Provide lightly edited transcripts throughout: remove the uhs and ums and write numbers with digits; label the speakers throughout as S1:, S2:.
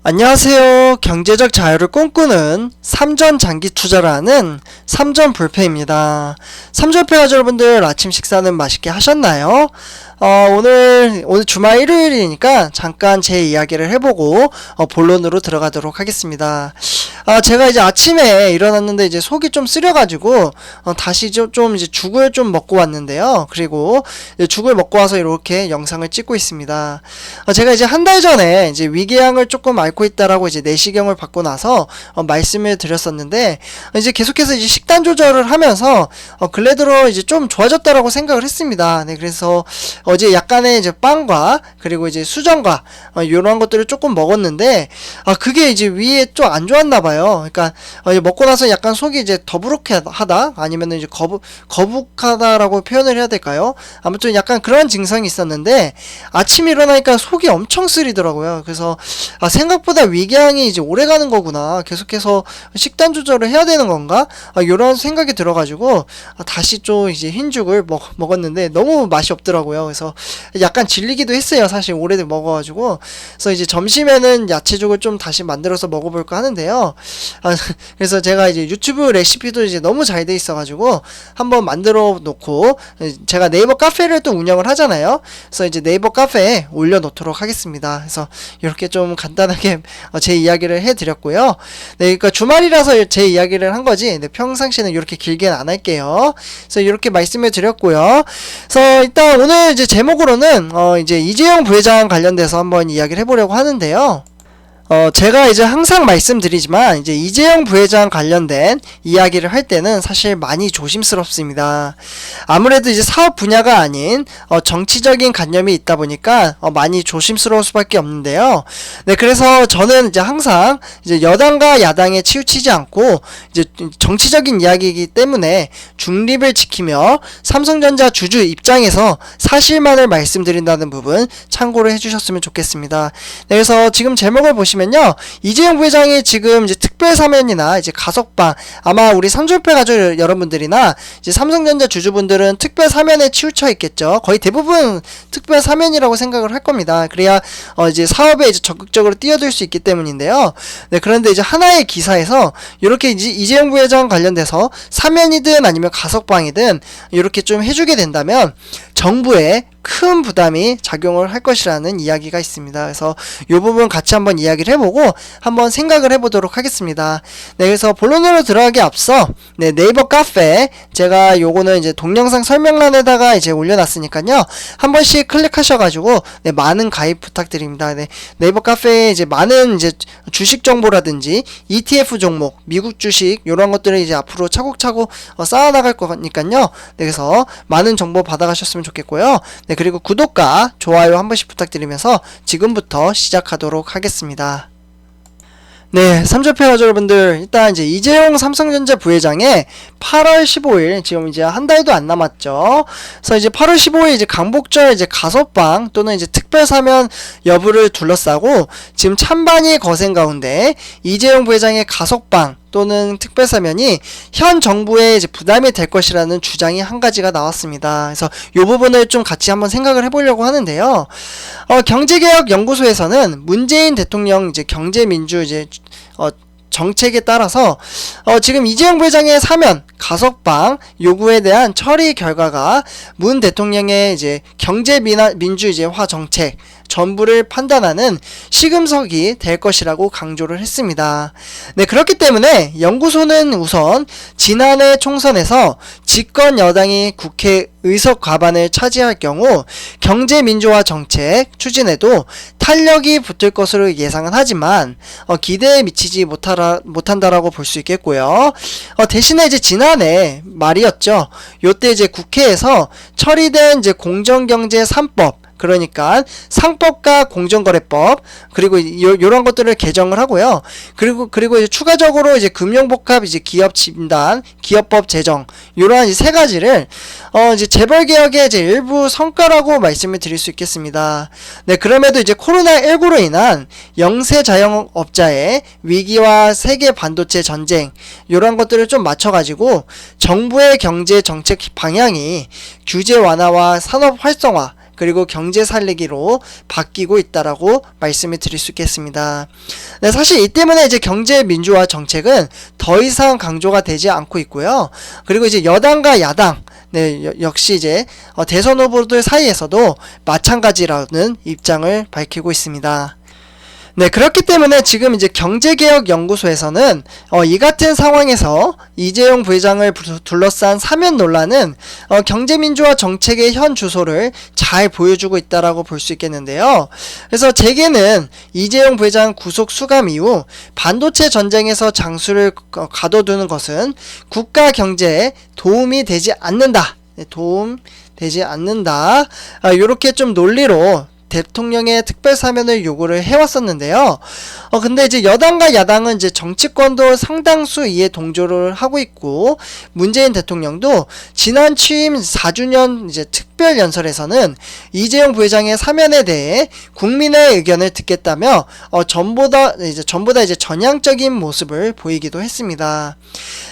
S1: 안녕하세요. 경제적 자유를 꿈꾸는 삼전 장기 투자를 하는 삼전 불패입니다. 삼전패 가족 여러분들 아침 식사는 맛있게 하셨나요? 오늘 주말 일요일이니까 잠깐 제 이야기를 해보고 본론으로 들어가도록 하겠습니다. 제가 이제 아침에 일어났는데 이제 속이 좀 쓰려가지고 다시 좀 이제 죽을 좀 먹고 왔는데요. 그리고 이제 죽을 먹고 와서 이렇게 영상을 찍고 있습니다. 제가 이제 한 달 전에 이제 위궤양을 조금 앓고 있다라고 이제 내시경을 받고 나서 말씀을 드렸었는데, 이제 계속해서 이제 식단 조절을 하면서 근래 들어 이제 좀 좋아졌다라고 생각을 했습니다. 네, 그래서 어제 약간의 이제 빵과 그리고 이제 수정과 이런 것들을 조금 먹었는데, 그게 이제 위에 좀 안 좋았나 봐요. 그러니까 먹고 나서 약간 속이 이제 더부룩하다 아니면은 이제 거북하다라고 표현을 해야 될까요? 아무튼 약간 그런 증상이 있었는데 아침에 일어나니까 속이 엄청 쓰리더라고요. 그래서 생각보다 위궤양이 이제 오래 가는 거구나, 계속해서 식단 조절을 해야 되는 건가, 이런 생각이 들어가지고 다시 좀 이제 흰죽을 먹었는데 너무 맛이 없더라고요. 그래서 약간 질리기도 했어요. 사실 오래 먹어가지고. 그래서 이제 점심에는 야채죽을 좀 다시 만들어서 먹어볼까 하는데요. 그래서 제가 이제 유튜브 레시피도 이제 너무 잘 돼 있어가지고 한번 만들어 놓고, 제가 네이버 카페를 또 운영을 하잖아요. 그래서 이제 네이버 카페에 올려놓도록 하겠습니다. 그래서 이렇게 좀 간단하게 제 이야기를 해드렸고요. 네, 그러니까 주말이라서 제 이야기를 한 거지, 네, 평상시에는 이렇게 길게는 안 할게요. 그래서 이렇게 말씀을 드렸고요. 그래서 일단 오늘 이제 제목으로는 이제 이재용 부회장 관련돼서 한번 이야기를 해보려고 하는데요. 제가 이제 항상 말씀드리지만 이제 이재용 부회장 관련된 이야기를 할 때는 사실 많이 조심스럽습니다. 아무래도 이제 사업 분야가 아닌 정치적인 관념이 있다 보니까 많이 조심스러울 수밖에 없는데요. 네, 그래서 저는 이제 항상 이제 여당과 야당에 치우치지 않고 이제 정치적인 이야기이기 때문에 중립을 지키며 삼성전자 주주 입장에서 사실만을 말씀드린다는 부분 참고를 해주셨으면 좋겠습니다. 네, 그래서 지금 제목을 보시면 이재용 부회장이 지금 이제 특별 사면이나 이제 가석방, 아마 우리 삼전패 가족 여러분들이나 이제 삼성전자 주주분들은 특별 사면에 치우쳐 있겠죠. 거의 대부분 특별 사면이라고 생각을 할 겁니다. 그래야 이제 사업에 이제 적극적으로 뛰어들 수 있기 때문인데요. 네, 그런데 이제 하나의 기사에서 이렇게 이제 이재용 부회장 관련돼서 사면이든 아니면 가석방이든 이렇게 좀 해주게 된다면 정부에 큰 부담이 작용을 할 것이라는 이야기가 있습니다. 그래서 이 부분 같이 한번 이야기를 해보고 한번 생각을 해보도록 하겠습니다. 네, 그래서 본론으로 들어가기 앞서 네이버 카페, 제가 요거는 이제 동영상 설명란에다가 이제 올려놨으니까요, 한 번씩 클릭하셔가지고 많은 가입 부탁드립니다. 네이버 카페에 이제 많은 이제 주식 정보라든지 ETF 종목, 미국 주식 이런 것들을 이제 앞으로 차곡차곡 쌓아나갈 거니까요. 그래서 많은 정보 받아가셨으면 좋겠고요. 네, 그리고 구독과 좋아요 한 번씩 부탁드리면서 지금부터 시작하도록 하겠습니다. 네, 삼전패 가족 여러분들, 일단 이제 이재용 삼성전자 부회장의 8월 15일, 지금 이제 한 달도 안 남았죠. 그래서 이제 8월 15일 이제 강복절 이제 가석방 또는 이제 특별 사면 여부를 둘러싸고 지금 찬반이 거센 가운데 이재용 부회장의 가석방 또는 특별사면이 현 정부에 이제 부담이 될 것이라는 주장이 한 가지가 나왔습니다. 그래서 이 부분을 좀 같이 한번 생각을 해보려고 하는데요. 경제개혁연구소에서는 문재인 대통령 이제 경제민주 이제 정책에 따라서 지금 이재용 부회장의 사면, 가석방 요구에 대한 처리 결과가 문 대통령의 이제 경제민주화 정책 전부를 판단하는 시금석이 될 것이라고 강조를 했습니다. 네, 그렇기 때문에 연구소는 우선 지난해 총선에서 집권 여당이 국회 의석 과반을 차지할 경우 경제민주화 정책 추진에도 탄력이 붙을 것으로 예상은 하지만 기대에 미치지 못한다라고 볼 수 있겠고요. 대신에 이제 지난해 말이었죠. 요때 이제 국회에서 처리된 이제 공정경제 3법, 그러니까 상법과 공정거래법, 그리고 요런 것들을 개정을 하고요. 그리고 이제 추가적으로 이제 금융복합 이제 기업 진단, 기업법 제정, 요러한 이제 세 가지를 이제 재벌개혁의 이제 일부 성과라고 말씀을 드릴 수 있겠습니다. 네, 그럼에도 이제 코로나19로 인한 영세 자영업자의 위기와 세계 반도체 전쟁, 요런 것들을 좀 맞춰가지고 정부의 경제 정책 방향이 규제 완화와 산업 활성화, 그리고 경제 살리기로 바뀌고 있다라고 말씀을 드릴 수 있겠습니다. 네, 사실 이 때문에 이제 경제 민주화 정책은 더 이상 강조가 되지 않고 있고요. 그리고 이제 여당과 야당, 네, 역시 이제 대선 후보들 사이에서도 마찬가지라는 입장을 밝히고 있습니다. 네, 그렇기 때문에 지금 이제 경제개혁연구소에서는 이 같은 상황에서 이재용 부회장을 둘러싼 사면 논란은 경제민주화 정책의 현 주소를 잘 보여주고 있다라고 볼 수 있겠는데요. 그래서 제게는 이재용 부회장 구속 수감 이후 반도체 전쟁에서 장수를 가둬두는 것은 국가 경제에 도움이 되지 않는다. 네, 도움되지 않는다. 요렇게 좀 논리로 대통령의 특별 사면을 요구를 해왔었는데요. 근데 이제 여당과 야당은 이제 정치권도 상당수 이에 동조를 하고 있고, 문재인 대통령도 지난 취임 4주년 이제 특별 연설에서는 이재용 부회장의 사면에 대해 국민의 의견을 듣겠다며 전보다 이제 전향적인 모습을 보이기도 했습니다.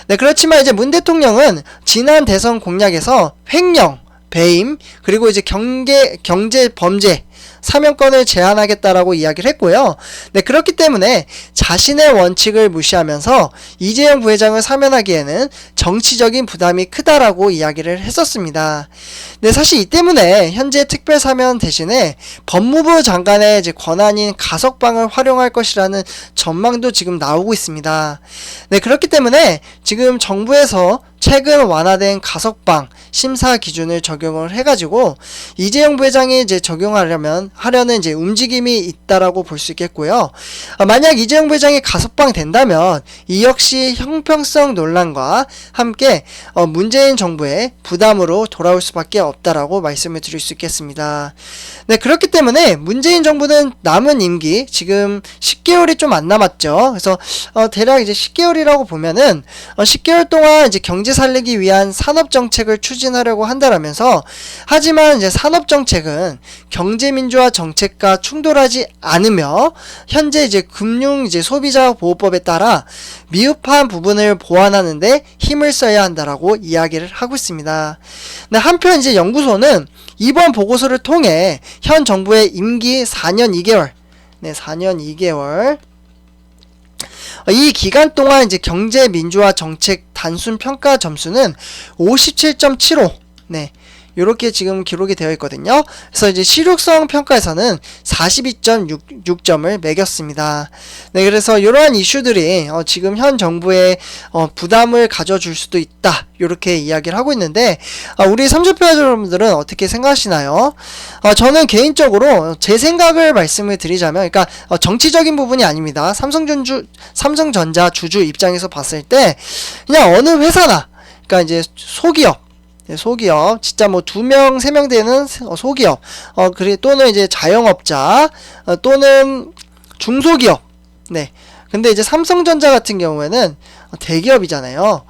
S1: 네, 그렇지만 이제 문 대통령은 지난 대선 공약에서 횡령, 배임, 그리고 이제 경제 범죄 사면권을 제한하겠다라고 이야기를 했고요. 네, 그렇기 때문에 자신의 원칙을 무시하면서 이재용 부회장을 사면하기에는 정치적인 부담이 크다라고 이야기를 했었습니다. 네, 사실 이 때문에 현재 특별 사면 대신에 법무부 장관의 이제 권한인 가석방을 활용할 것이라는 전망도 지금 나오고 있습니다. 네, 그렇기 때문에 지금 정부에서 최근 완화된 가석방 심사 기준을 적용을 해가지고 이재용 부회장이 이제 적용하려는 이제 움직임이 있다라고 볼 수 있겠고요. 만약 이재용 부회장이 가석방 된다면 이 역시 형평성 논란과 함께 문재인 정부의 부담으로 돌아올 수밖에 없다라고 말씀을 드릴 수 있겠습니다. 네, 그렇기 때문에 문재인 정부는 남은 임기 지금 10개월이 좀 안 남았죠. 그래서 대략 이제 10개월이라고 보면은 10개월 동안 이제 경제 살리기 위한 산업 정책을 추진하려고 한다라면서, 하지만 이제 산업 정책은 경제 민주화 정책과 충돌하지 않으며 현재 이제 금융 이제 소비자 보호법에 따라 미흡한 부분을 보완하는데 힘을 써야 한다라고 이야기를 하고 있습니다. 네, 한편 이제 연구소는 이번 보고서를 통해 현 정부의 임기 4년 2개월, 네, 4년 2개월 이 기간 동안 이제 경제 민주화 정책 단순 평가 점수는 57.75, 네, 요렇게 지금 기록이 되어 있거든요. 그래서 이제 실효성 평가에서는 42.6점을 매겼습니다. 네, 그래서 이러한 이슈들이 지금 현 정부의 부담을 가져줄 수도 있다, 요렇게 이야기를 하고 있는데, 우리 삼조표 여러분들은 어떻게 생각하시나요? 저는 개인적으로 제 생각을 말씀을 드리자면, 그러니까 정치적인 부분이 아닙니다. 삼성전자 주주 입장에서 봤을 때 그냥 어느 회사나, 그러니까 이제 소기업, 진짜 뭐 2명, 3명 되는 소기업, 또는 이제 자영업자, 또는 중소기업. 네. 근데 이제 삼성전자 같은 경우에는 대기업이잖아요.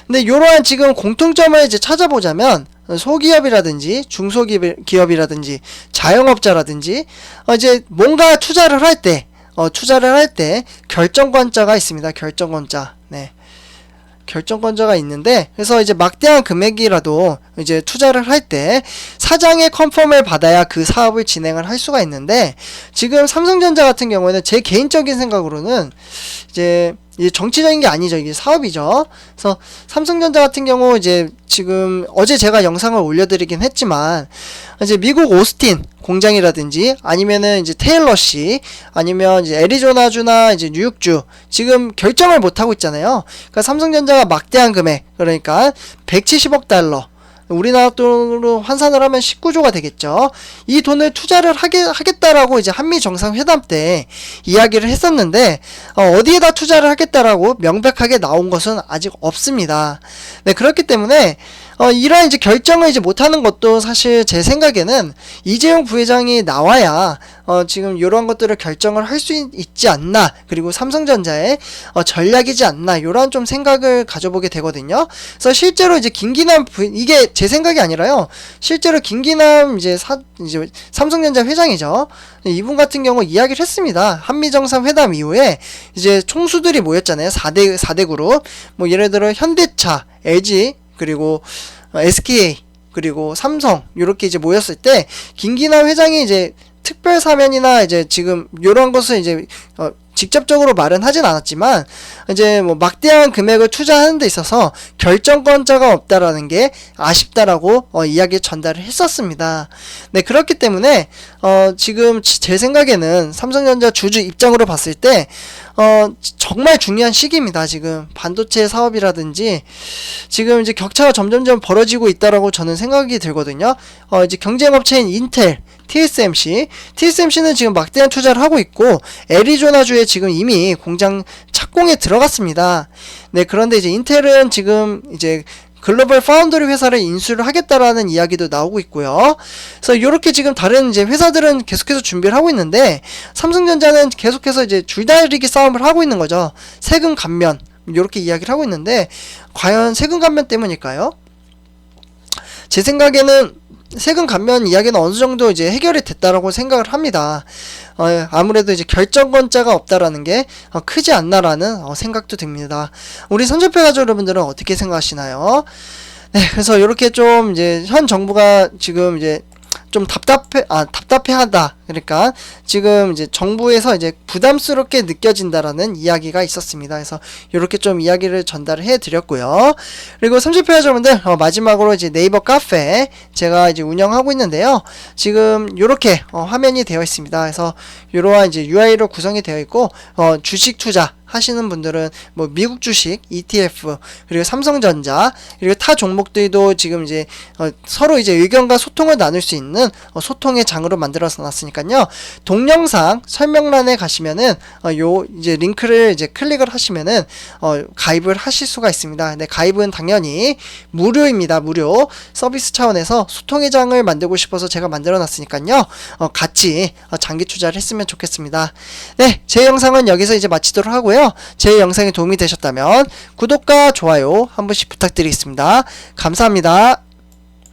S1: 근데 요러한 지금 공통점을 이제 찾아보자면, 소기업이라든지 중소기업이라든지 자영업자라든지 이제 뭔가 투자를 할 때 결정권자가 있습니다. 결정권자. 네. 결정권자가 있는데, 그래서 이제 막대한 금액이라도 이제 투자를 할 때 사장의 컨펌을 받아야 그 사업을 진행을 할 수가 있는데, 지금 삼성전자 같은 경우에는 제 개인적인 생각으로는 이제 정치적인 게 아니죠. 이게 사업이죠. 그래서 삼성전자 같은 경우 이제 지금 어제 제가 영상을 올려드리긴 했지만, 이제 미국 오스틴 공장이라든지 아니면은 이제 테일러시, 아니면 이제 애리조나주나 이제 뉴욕주 지금 결정을 못 하고 있잖아요. 그러니까 삼성전자가 막대한 금액, 그러니까 170억 달러, 우리나라 돈으로 환산을 하면 19조가 되겠죠. 이 돈을 투자를 하겠다라고 이제 한미 정상회담 때 이야기를 했었는데, 어디에다 투자를 하겠다라고 명백하게 나온 것은 아직 없습니다. 네, 그렇기 때문에 이러한 이제 결정을 이제 못하는 것도 사실 제 생각에는 이재용 부회장이 나와야 지금 이러한 것들을 결정을 할 수 있지 않나, 그리고 삼성전자의 전략이지 않나, 이러한 좀 생각을 가져보게 되거든요. 그래서 실제로 이제 김기남 이게 제 생각이 아니라요, 실제로 김기남 이제 삼성전자 회장이죠. 이분 같은 경우 이야기를 했습니다. 한미 정상회담 이후에 이제 총수들이 모였잖아요. 4대 그룹, 뭐 예를 들어 현대차, LG, 그리고 SK, 그리고 삼성 이렇게 이제 모였을 때 김기남 회장이 이제 특별 사면이나 이제 지금 요런 것을 이제 직접적으로 말은 하진 않았지만 이제 뭐 막대한 금액을 투자하는 데 있어서 결정권자가 없다라는 게 아쉽다라고 이야기 전달을 했었습니다. 네, 그렇기 때문에 지금 제 생각에는 삼성전자 주주 입장으로 봤을 때 정말 중요한 시기입니다. 지금 반도체 사업이라든지 지금 이제 격차가 점점점 벌어지고 있다라고 저는 생각이 들거든요. 이제 경쟁업체인 인텔, TSMC는 지금 막대한 투자를 하고 있고 애리조나주에 지금 이미 공장 착공에 들어갔습니다. 네, 그런데 이제 인텔은 지금 이제 글로벌 파운드리 회사를 인수를 하겠다라는 이야기도 나오고 있고요. 그래서 이렇게 지금 다른 이제 회사들은 계속해서 준비를 하고 있는데 삼성전자는 계속해서 이제 줄다리기 싸움을 하고 있는 거죠. 세금 감면 이렇게 이야기를 하고 있는데 과연 세금 감면 때문일까요? 제 생각에는 세금 감면 이야기는 어느 정도 이제 해결이 됐다라고 생각을 합니다. 아무래도 이제 결정권자가 없다라는 게 크지 않나라는 생각도 듭니다. 우리 선전표 가족 여러분들은 어떻게 생각하시나요? 네, 그래서 이렇게 좀 이제 현 정부가 지금 이제 좀 답답해하다. 그러니까 지금 이제 정부에서 이제 부담스럽게 느껴진다라는 이야기가 있었습니다. 그래서 이렇게 좀 이야기를 전달을 해드렸고요. 그리고 30회 여러분들 마지막으로 이제 네이버 카페 제가 이제 운영하고 있는데요. 지금 이렇게 화면이 되어 있습니다. 그래서 이러한 이제 UI로 구성이 되어 있고 주식 투자 하시는 분들은 뭐 미국 주식, ETF, 그리고 삼성전자, 그리고 타 종목들도 지금 이제 서로 이제 의견과 소통을 나눌 수 있는 소통의 장으로 만들어서 놨으니까요. 동영상 설명란에 가시면은 요 이제 링크를 이제 클릭을 하시면은 가입을 하실 수가 있습니다. 네, 가입은 당연히 무료입니다. 무료 서비스 차원에서 소통의 장을 만들고 싶어서 제가 만들어 놨으니까요. 같이 장기 투자를 했으면 좋겠습니다. 네, 제 영상은 여기서 이제 마치도록 하고요. 제 영상이 도움이 되셨다면 구독과 좋아요 한 번씩 부탁드리겠습니다. 감사합니다.